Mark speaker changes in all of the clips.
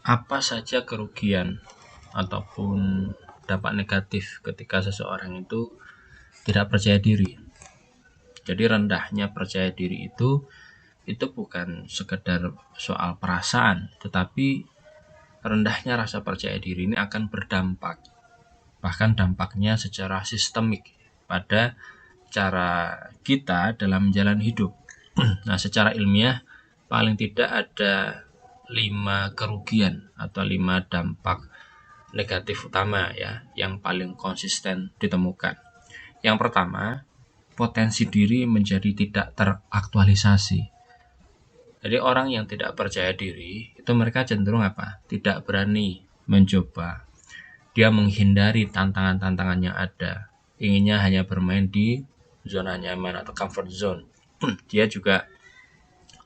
Speaker 1: apa saja kerugian ataupun dampak negatif ketika seseorang itu tidak percaya diri. Jadi rendahnya percaya diri itu bukan sekedar soal perasaan, tetapi rendahnya rasa percaya diri ini akan berdampak, bahkan dampaknya secara sistemik pada cara kita dalam menjalani hidup. Nah, secara ilmiah paling tidak ada 5 kerugian atau 5 dampak negatif utama ya yang paling konsisten ditemukan. Yang pertama, potensi diri menjadi tidak teraktualisasi. Jadi orang yang tidak percaya diri itu mereka cenderung apa? Tidak berani mencoba. Dia menghindari tantangan-tantangan yang ada. Inginnya hanya bermain di zona nyaman atau comfort zone. Dia juga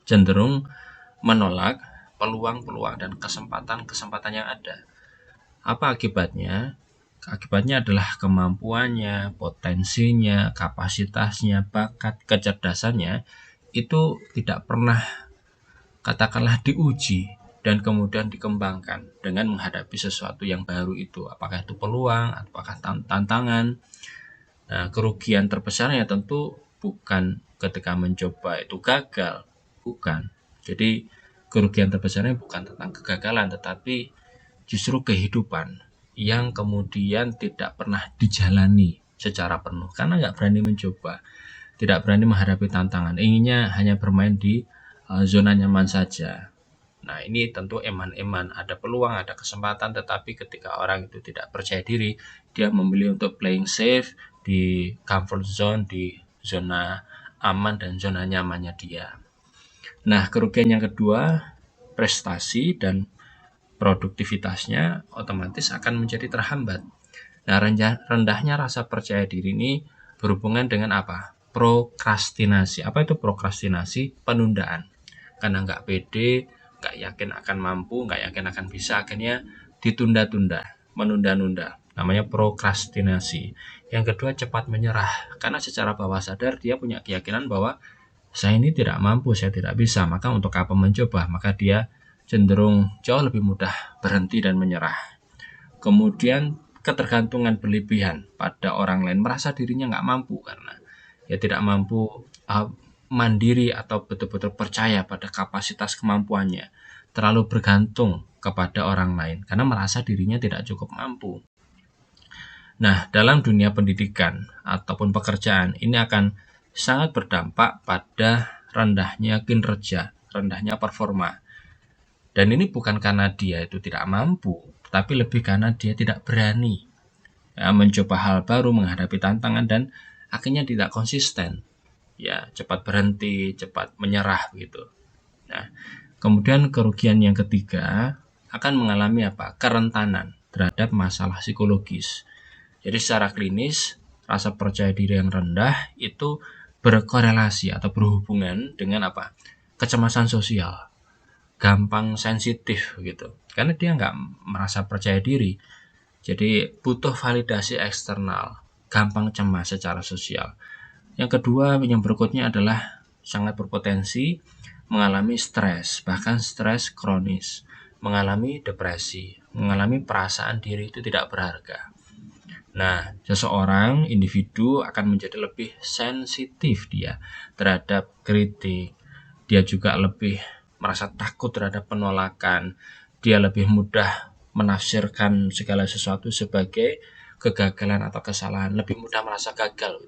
Speaker 1: cenderung menolak peluang-peluang dan kesempatan-kesempatan yang ada. Apa akibatnya? Akibatnya adalah kemampuannya, potensinya, kapasitasnya, bakat, kecerdasannya itu tidak pernah katakanlah diuji dan kemudian dikembangkan dengan menghadapi sesuatu yang baru itu. Apakah itu peluang, apakah tantangan. Nah, kerugian terbesarnya tentu bukan ketika mencoba itu gagal, bukan. Jadi kerugian terbesarnya bukan tentang kegagalan, tetapi justru kehidupan yang kemudian tidak pernah dijalani secara penuh karena nggak berani mencoba, tidak berani menghadapi tantangan, inginnya hanya bermain di zona nyaman saja. Nah, ini tentu eman-eman, ada peluang, ada kesempatan, tetapi ketika orang itu tidak percaya diri, dia memilih untuk playing safe di comfort zone, di zona aman dan zona nyamannya dia. Nah, kerugian yang kedua, prestasi dan produktivitasnya otomatis akan menjadi terhambat. Nah, rendahnya rasa percaya diri ini berhubungan dengan apa? Prokrastinasi. Apa itu prokrastinasi? Penundaan. Karena nggak pede, nggak yakin akan mampu, nggak yakin akan bisa, akhirnya ditunda-tunda, menunda-nunda. Namanya prokrastinasi. Yang kedua, cepat menyerah. Karena secara bawah sadar dia punya keyakinan bahwa saya ini tidak mampu, saya tidak bisa, maka untuk apa mencoba? Maka dia cenderung jauh lebih mudah berhenti dan menyerah. Kemudian ketergantungan berlebihan pada orang lain, merasa dirinya nggak mampu karena ya tidak mampu mandiri atau betul-betul percaya pada kapasitas kemampuannya, terlalu bergantung kepada orang lain karena merasa dirinya tidak cukup mampu. Nah, dalam dunia pendidikan ataupun pekerjaan ini akan sangat berdampak pada rendahnya kinerja, rendahnya performa. Dan ini bukan karena dia itu tidak mampu, tapi lebih karena dia tidak berani mencoba hal baru, menghadapi tantangan, dan akhirnya tidak konsisten. Ya, cepat berhenti, cepat menyerah gitu. Nah, kemudian kerugian yang ketiga akan mengalami apa? Kerentanan terhadap masalah psikologis. Jadi secara klinis, rasa percaya diri yang rendah itu berkorelasi atau berhubungan dengan apa? Kecemasan sosial, gampang sensitif gitu. Karena dia nggak merasa percaya diri, jadi butuh validasi eksternal, gampang cemas secara sosial. Yang kedua, yang berikutnya adalah sangat berpotensi mengalami stres, bahkan stres kronis, mengalami depresi, mengalami perasaan diri itu tidak berharga. Nah, seseorang, individu akan menjadi lebih sensitif dia terhadap kritik. Dia juga lebih merasa takut terhadap penolakan. Dia lebih mudah menafsirkan segala sesuatu sebagai kegagalan atau kesalahan. Lebih mudah merasa gagal.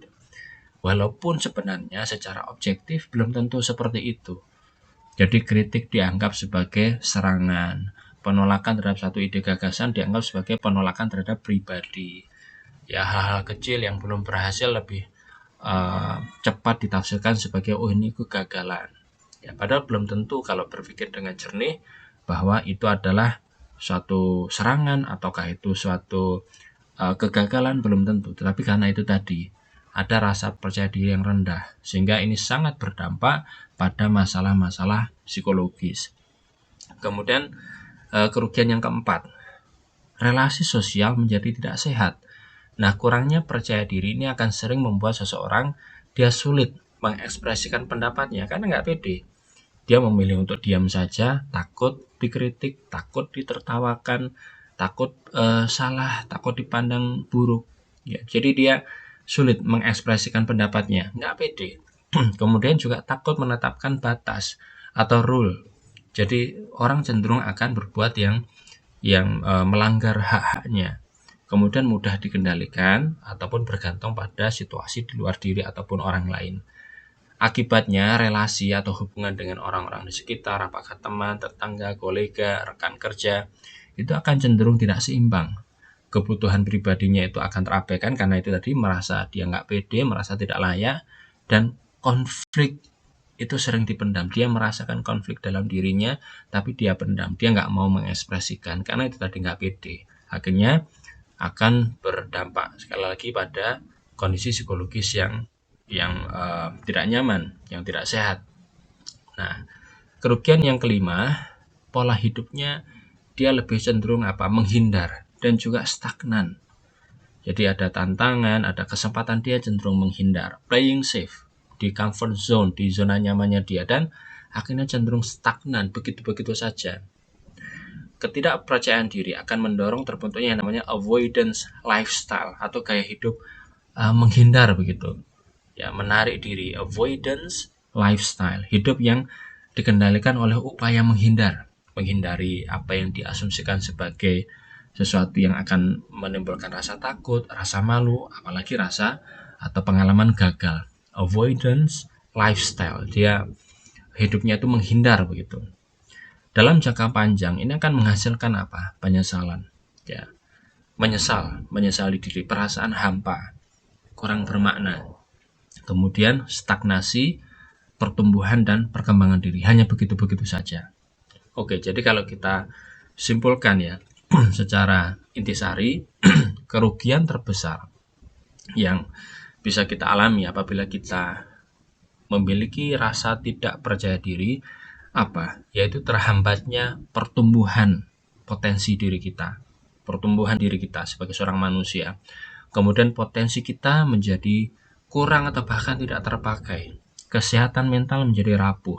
Speaker 1: Walaupun sebenarnya secara objektif belum tentu seperti itu. Jadi kritik dianggap sebagai serangan. Penolakan terhadap satu ide gagasan dianggap sebagai penolakan terhadap pribadi. Ya, hal-hal kecil yang belum berhasil lebih cepat ditafsirkan sebagai oh ini kegagalan. Ya, padahal belum tentu kalau berpikir dengan jernih bahwa itu adalah suatu serangan ataukah itu suatu kegagalan, belum tentu. Tetapi karena itu tadi ada rasa percaya diri yang rendah, sehingga ini sangat berdampak pada masalah-masalah psikologis. Kemudian kerugian yang keempat, relasi sosial menjadi tidak sehat. Nah, kurangnya percaya diri ini akan sering membuat seseorang dia sulit mengekspresikan pendapatnya karena nggak pede. Dia memilih untuk diam saja, takut dikritik, takut ditertawakan, takut salah, takut dipandang buruk. Ya, jadi dia sulit mengekspresikan pendapatnya, nggak pede. Kemudian juga takut menetapkan batas atau rule. Jadi orang cenderung akan berbuat yang melanggar hak-haknya. Kemudian mudah dikendalikan ataupun bergantung pada situasi di luar diri ataupun orang lain. Akibatnya, relasi atau hubungan dengan orang-orang di sekitar, apakah teman, tetangga, kolega, rekan kerja, itu akan cenderung tidak seimbang. Kebutuhan pribadinya itu akan terabaikan karena itu tadi merasa dia nggak pede, merasa tidak layak, dan konflik itu sering dipendam. Dia merasakan konflik dalam dirinya, tapi dia pendam. Dia nggak mau mengekspresikan karena itu tadi nggak pede. Akhirnya akan berdampak sekali lagi pada kondisi psikologis yang tidak nyaman, yang tidak sehat. Nah, kerugian yang kelima, pola hidupnya dia lebih cenderung menghindar dan juga stagnan. Jadi ada tantangan, ada kesempatan dia cenderung menghindar, playing safe di comfort zone, di zona nyamannya dia, dan akhirnya cenderung stagnan begitu-begitu saja. Ketidakpercayaan diri akan mendorong terbentuknya yang namanya avoidance lifestyle atau gaya hidup menghindar begitu. Ya, menarik diri, avoidance lifestyle, hidup yang dikendalikan oleh upaya menghindar, menghindari apa yang diasumsikan sebagai sesuatu yang akan menimbulkan rasa takut, rasa malu, apalagi rasa atau pengalaman gagal. Avoidance lifestyle, dia hidupnya itu menghindar begitu. Dalam jangka panjang ini akan menghasilkan apa? Penyesalan. Ya, menyesali diri, perasaan hampa, kurang bermakna. Kemudian stagnasi, pertumbuhan dan perkembangan diri. Hanya begitu-begitu saja. Oke, jadi kalau kita simpulkan ya, secara intisari, kerugian terbesar yang bisa kita alami apabila kita memiliki rasa tidak percaya diri yaitu terhambatnya pertumbuhan potensi diri kita, pertumbuhan diri kita sebagai seorang manusia. Kemudian potensi kita menjadi kurang atau bahkan tidak terpakai. Kesehatan mental menjadi rapuh,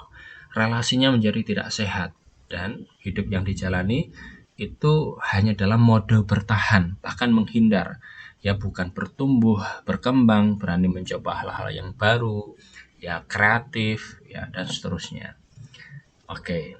Speaker 1: relasinya menjadi tidak sehat, dan hidup yang dijalani itu hanya dalam mode bertahan, bahkan menghindar. Ya, bukan bertumbuh, berkembang, berani mencoba hal-hal yang baru, ya kreatif, ya dan seterusnya. Oke,